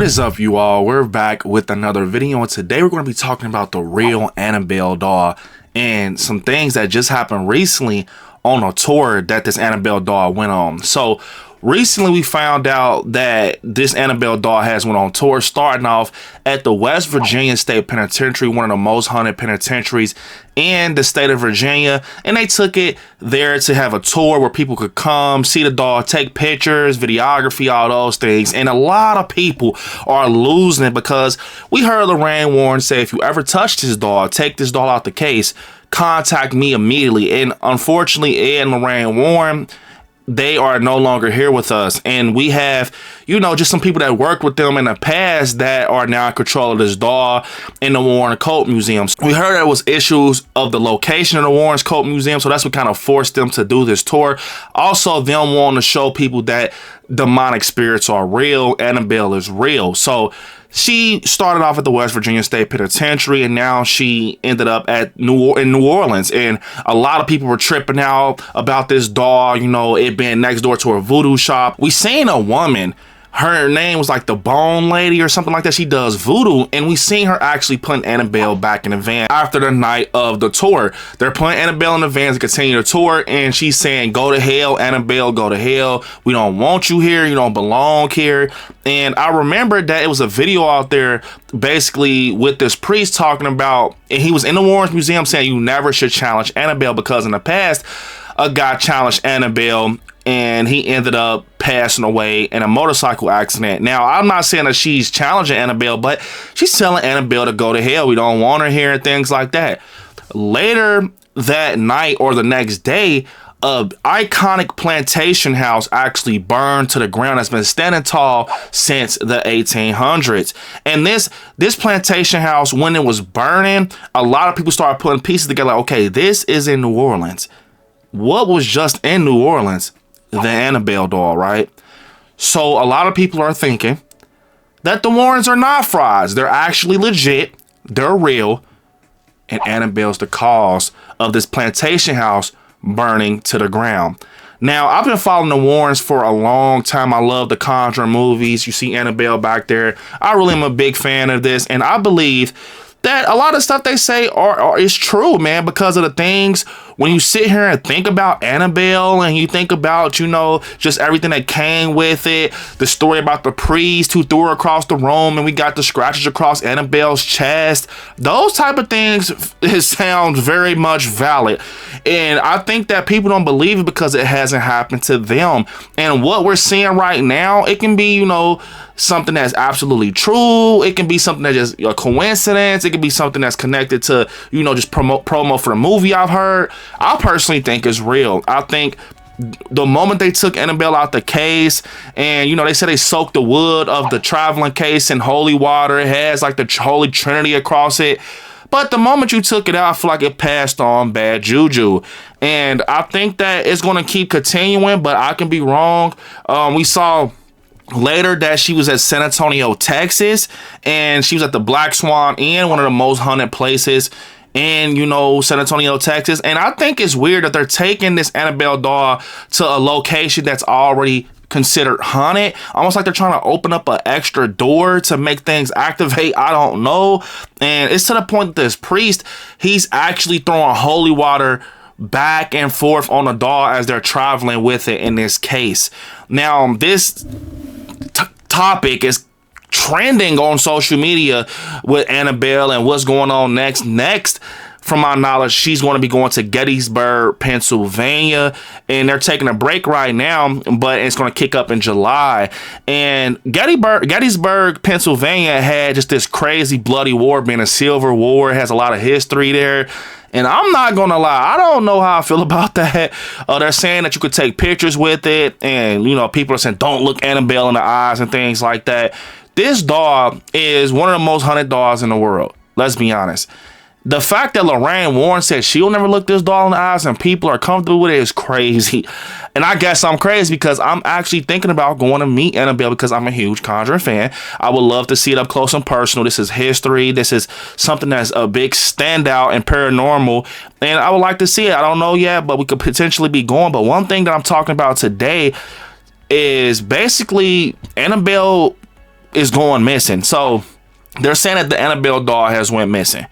is up, you all? We're back with another video, and today we're going to be talking about the real Annabelle doll and some things that just happened recently on a tour that this Annabelle doll went on. So recently we found out that this Annabelle doll has went on tour, starting off at the West Virginia State Penitentiary, one of the most haunted penitentiaries in the state of Virginia, and they took it there to have a tour where people could come see the doll, take pictures, videography, all those things. And a lot of people are losing it because we heard Lorraine Warren say, if you ever touch this doll, take this doll out the case, contact me immediately. And unfortunately, Ed and Lorraine Warren, they are no longer here with us, and we have, you know, just some people that worked with them in the past that are now in control of this doll in the Warren Occult Museum. We heard there was issues of the location of the Warren Occult Museum, so that's what kind of forced them to do this tour. Also, them wanting to show people that demonic spirits are real, Annabelle is real. So she started off at the West Virginia State Penitentiary, and now she ended up at New Orleans. And a lot of people were tripping out about this doll, you know, it being next door to a voodoo shop. We seen a woman, her name was like the Bone Lady or something like that. She does voodoo, and we seen her actually putting Annabelle back in the van after the night of the tour. They're putting Annabelle in the van to continue the tour, and she's saying, go to hell, Annabelle, go to hell. We don't want you here. You don't belong here. And I remember that it was a video out there basically with this priest talking about, and he was in the Warren Museum saying you never should challenge Annabelle, because in the past a guy challenged Annabelle and he ended up passing away in a motorcycle accident. Now, I'm not saying that she's challenging Annabelle, but she's telling Annabelle to go to hell. We don't want her here and things like that. Later that night or the next day, a iconic plantation house actually burned to the ground that's been standing tall since the 1800s. And this plantation house, when it was burning, a lot of people started putting pieces together like, okay, this is in New Orleans. What was just in New Orleans? The Annabelle doll, right? So a lot of people are thinking that the Warrens are not frauds. They're actually legit. They're real. And Annabelle's the cause of this plantation house burning to the ground. Now, I've been following the Warrens for a long time. I love the Conjuring movies. You see Annabelle back there. I really am a big fan of this, and I believe that a lot of stuff they say is true, man, because of the things when you sit here and think about Annabelle and you think about, you know, just everything that came with it, the story about the priest who threw her across the room and we got the scratches across Annabelle's chest, those type of things, it sounds very much valid. And I think that people don't believe it because it hasn't happened to them. And what we're seeing right now, it can be, you know, something that's absolutely true. It can be something that's just a coincidence. It can be something that's connected to, you know, just promo for the movie I've heard. I personally think it's real. I think the moment they took Annabelle out the case, and, you know, they said they soaked the wood of the traveling case in holy water. It has like the Holy Trinity across it. But the moment you took it out, I feel like it passed on bad juju. And I think that it's going to keep continuing, but I can be wrong. We saw later that she was at San Antonio, Texas, and she was at the Black Swan Inn, one of the most haunted places in, you know, San Antonio, Texas. And I think it's weird that they're taking this Annabelle doll to a location that's already considered haunted, almost like they're trying to open up an extra door to make things activate. I don't know. And it's to the point that this priest, he's actually throwing holy water back and forth on the doll as they're traveling with it in this case. Now, this topic is trending on social media with Annabelle and what's going on next. From my knowledge, she's going to be going to Gettysburg, Pennsylvania, and they're taking a break right now, but it's going to kick up in July. And Gettysburg, Pennsylvania had just this crazy bloody war, being a Civil War. It has a lot of history there. And I'm not going to lie, I don't know how I feel about that. They're saying that you could take pictures with it, and, you know, people are saying don't look Annabelle in the eyes and things like that. This doll is one of the most haunted dolls in the world. Let's be honest. The fact that Lorraine Warren said she'll never look this doll in the eyes and people are comfortable with it is crazy. And I guess I'm crazy because I'm actually thinking about going to meet Annabelle because I'm a huge Conjuring fan. I would love to see it up close and personal. This is history. This is something that's a big standout and paranormal. And I would like to see it. I don't know yet, but we could potentially be going. But one thing that I'm talking about today is basically Annabelle is going missing. So they're saying that the Annabelle doll has went missing.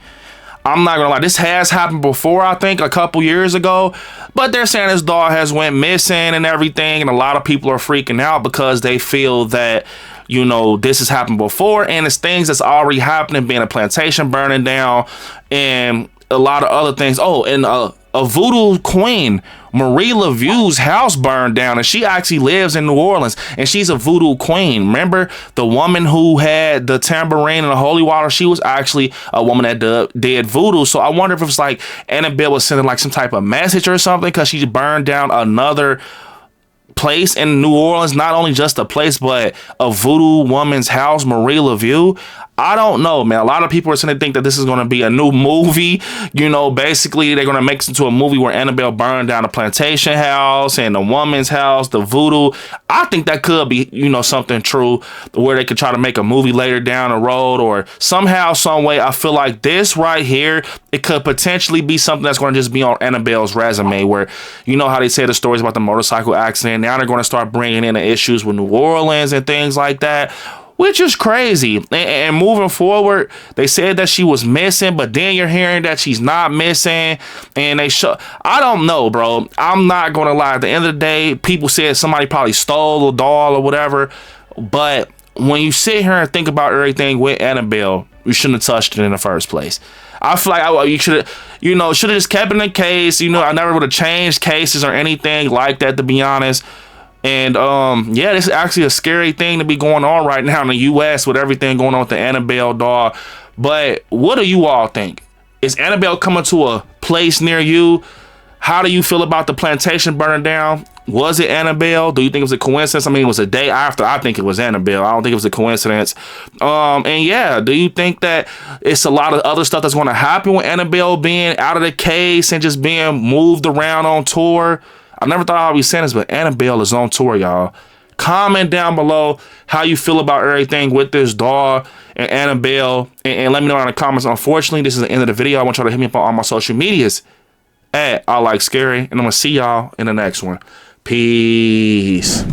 I'm not gonna lie, this has happened before, I think a couple years ago, but they're saying this doll has went missing and everything, and a lot of people are freaking out because they feel that, you know, this has happened before, and it's things that's already happening, being a plantation burning down and a lot of other things. Oh, and a voodoo queen, Marie LaView's house burned down, and she actually lives in New Orleans, and she's a voodoo queen. Remember the woman who had the tambourine and the holy water? She was actually a woman that did voodoo. So I wonder if it's like Annabelle was sending like some type of message or something, because she burned down another place in New Orleans, not only just a place, but a voodoo woman's house, Marie LaView. I don't know, man. A lot of people are saying they think that this is going to be a new movie. You know, basically they're going to make it into a movie where Annabelle burned down a plantation house and the woman's house, the voodoo. I think that could be, you know, something true, where they could try to make a movie later down the road, or somehow, some way. I feel like this right here, it could potentially be something that's going to just be on Annabelle's resume, where, you know how they say the stories about the motorcycle accident. Now they're going to start bringing in the issues with New Orleans and things like that, which is crazy. And moving forward, they said that she was missing, but then you're hearing that she's not missing, and I don't know, bro. I'm not gonna lie. At the end of the day, people said somebody probably stole the doll or whatever, but when you sit here and think about everything with Annabelle, you shouldn't have touched it in the first place. I feel like you should have, you know, should have just kept it in the case. You know, I never would have changed cases or anything like that, to be honest. And yeah, this is actually a scary thing to be going on right now in the US with everything going on with the Annabelle doll. But what do you all think? Is Annabelle coming to a place near you? How do you feel about the plantation burning down? Was it Annabelle? Do you think it was a coincidence? I mean, it was a day after. I think it was Annabelle. I don't think it was a coincidence. And yeah, do you think that it's a lot of other stuff that's going to happen with Annabelle being out of the case and just being moved around on tour? I never thought I'd be saying this, but Annabelle is on tour, y'all. Comment down below how you feel about everything with this doll and Annabelle, and let me know in the comments. Unfortunately, this is the end of the video. I want y'all to hit me up on all my social medias at ILIKESCARY, and I'm going to see y'all in the next one. Peace.